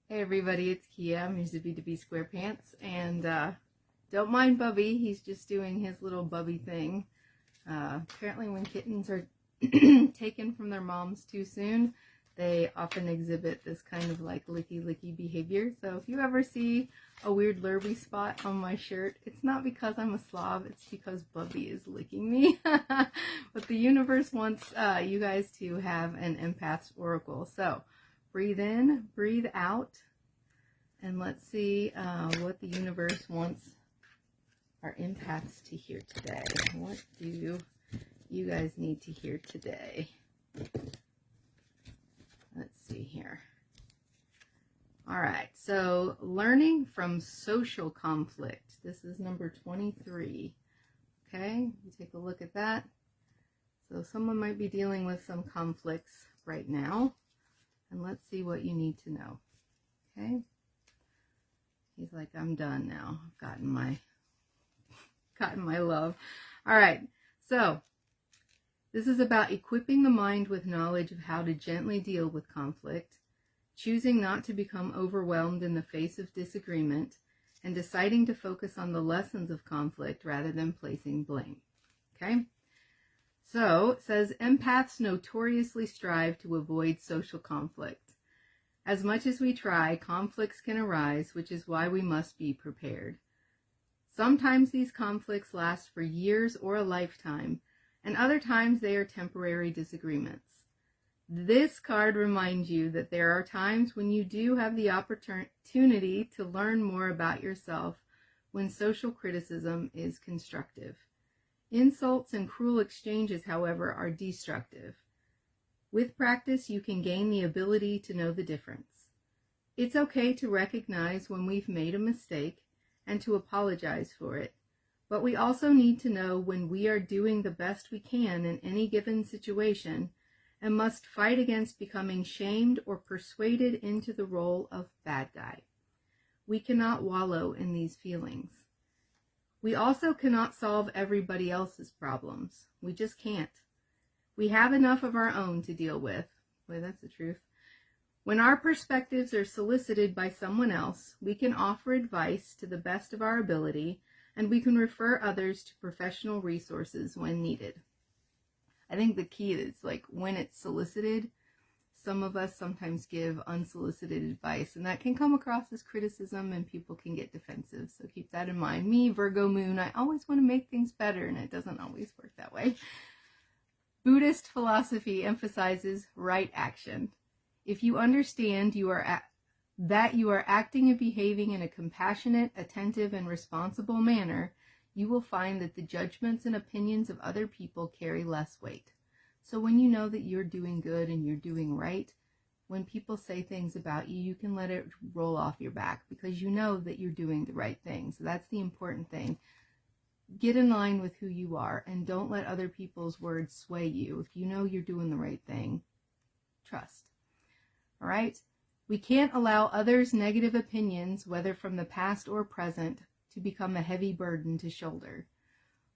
Hey everybody, it's Kia. I'm your Zippy Dippy SquarePants, and don't mind Bubby. He's just doing his little Bubby thing. Apparently when kittens are taken from their moms too soon, they often exhibit this kind of like licky behavior. So if you ever see a weird lurby spot on my shirt, it's not because I'm a slob, it's because Bubby is licking me. But the universe wants you guys to have an Empaths Oracle. So breathe in, breathe out, and let's see what the universe wants our empaths to hear today. What do you guys need to hear today? Let's see here. All right, so learning from social conflict. This is number 23. Okay, you take a look at that. So someone might be dealing with some conflicts right now. And let's see what you need to know. Okay? He's like, I'm done now. I've gotten my love. All right. So this is about equipping the mind with knowledge of how to gently deal with conflict, choosing not to become overwhelmed in the face of disagreement, and deciding to focus on the lessons of conflict rather than placing blame. Okay? So it says, empaths notoriously strive to avoid social conflict. As much as we try, conflicts can arise, which is why we must be prepared. Sometimes these conflicts last for years or a lifetime, and other times they are temporary disagreements. This card reminds you that there are times when you do have the opportunity to learn more about yourself when social criticism is constructive. Insults and cruel exchanges, however, are destructive. With practice, you can gain the ability to know the difference. It's okay to recognize when we've made a mistake and to apologize for it, but we also need to know when we are doing the best we can in any given situation and must fight against becoming shamed or persuaded into the role of bad guy. We cannot wallow in these feelings. We also cannot solve everybody else's problems. We just can't. We have enough of our own to deal with. Boy, that's the truth. When our perspectives are solicited by someone else, we can offer advice to the best of our ability, and we can refer others to professional resources when needed. I think the key is like when it's solicited, some of us sometimes give unsolicited advice, and that can come across as criticism and people can get defensive. So keep that in mind. Me, Virgo moon, I always want to make things better, and it doesn't always work that way. Buddhist philosophy emphasizes right action. If you understand that you are acting and behaving in a compassionate, attentive, and responsible manner, you will find that the judgments and opinions of other people carry less weight. So when you know that you're doing good and you're doing right, when people say things about you, you can let it roll off your back because you know that you're doing the right thing. So that's the important thing. Get in line with who you are and don't let other people's words sway you. If you know you're doing the right thing, trust. All right? We can't allow others' negative opinions, whether from the past or present, to become a heavy burden to shoulder.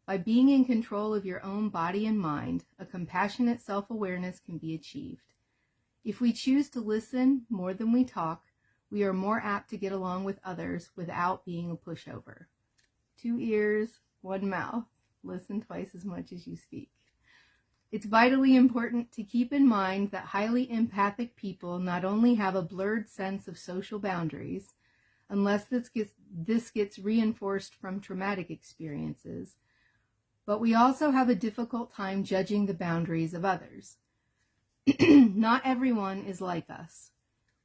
By being in control of your own body and mind, a compassionate self-awareness can be achieved. If we choose to listen more than we talk, we are more apt to get along with others without being a pushover. 2 ears, 1 mouth. Listen twice as much as you speak. It's vitally important to keep in mind that highly empathic people not only have a blurred sense of social boundaries, unless this gets reinforced from traumatic experiences, but we also have a difficult time judging the boundaries of others. Not everyone is like us.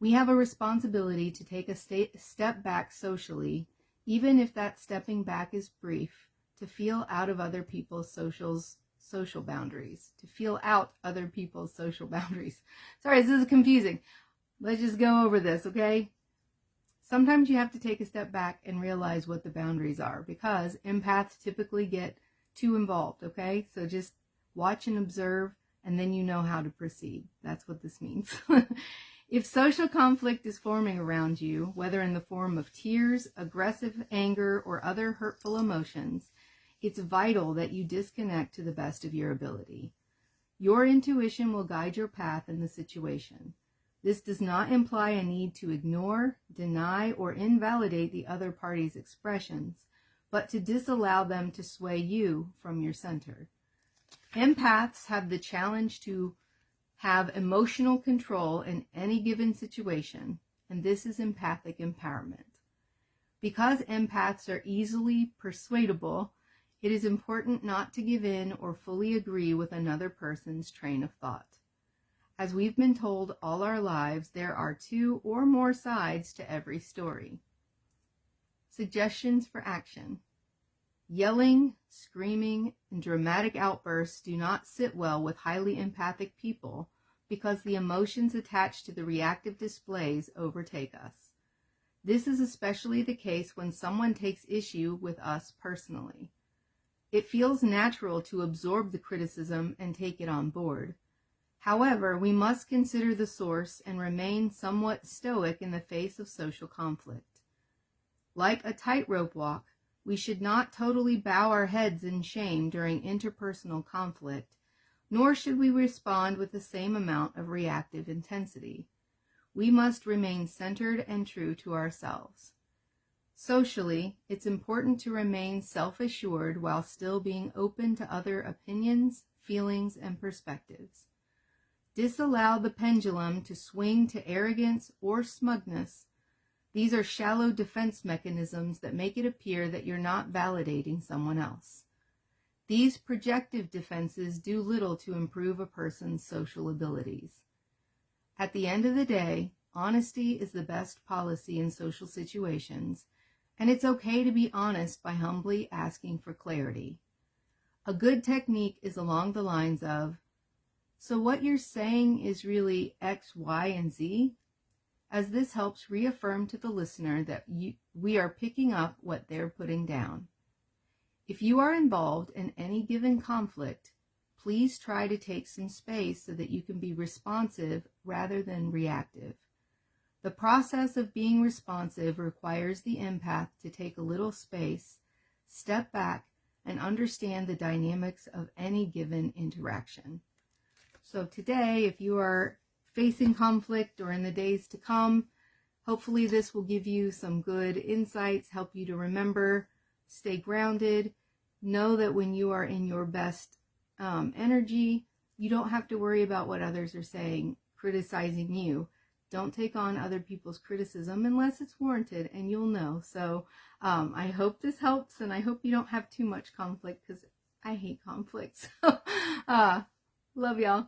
We have a responsibility to take a step back socially, even if that stepping back is brief, to feel out of other people's social boundaries. To feel out other people's social boundaries. Sorry, this is confusing. Let's just go over this, okay? Sometimes you have to take a step back and realize what the boundaries are because empaths typically get too involved, okay? So just watch and observe, and then you know how to proceed. That's what this means. If social conflict is forming around you, whether in the form of tears, aggressive anger, or other hurtful emotions, it's vital that you disconnect to the best of your ability. Your intuition will guide your path in the situation. This does not imply a need to ignore, deny, or invalidate the other party's expressions, but to disallow them to sway you from your center. Empaths have the challenge to have emotional control in any given situation, and this is empathic empowerment. Because empaths are easily persuadable, it is important not to give in or fully agree with another person's train of thought. As we've been told all our lives, there are two or more sides to every story. Suggestions for action. Yelling, screaming, and dramatic outbursts do not sit well with highly empathic people because the emotions attached to the reactive displays overtake us. This is especially the case when someone takes issue with us personally. It feels natural to absorb the criticism and take it on board. However, we must consider the source and remain somewhat stoic in the face of social conflict. Like a tightrope walk, we should not totally bow our heads in shame during interpersonal conflict, nor should we respond with the same amount of reactive intensity. We must remain centered and true to ourselves. Socially, it's important to remain self-assured while still being open to other opinions, feelings, and perspectives. Disallow the pendulum to swing to arrogance or smugness. These are shallow defense mechanisms that make it appear that you're not validating someone else. These projective defenses do little to improve a person's social abilities. At the end of the day, honesty is the best policy in social situations, and it's okay to be honest by humbly asking for clarity. A good technique is along the lines of, "So what you're saying is really X, Y, and Z?" as this helps reaffirm to the listener that we are picking up what they're putting down. If you are involved in any given conflict, please try to take some space so that you can be responsive rather than reactive. The process of being responsive requires the empath to take a little space, step back, and understand the dynamics of any given interaction. So today, if you are facing conflict or in the days to come, hopefully this will give you some good insights, help you to remember, stay grounded, know that when you are in your best energy, you don't have to worry about what others are saying, criticizing you. Don't take on other people's criticism unless it's warranted, and you'll know. So I hope this helps, and I hope you don't have too much conflict, because I hate conflict. So love y'all.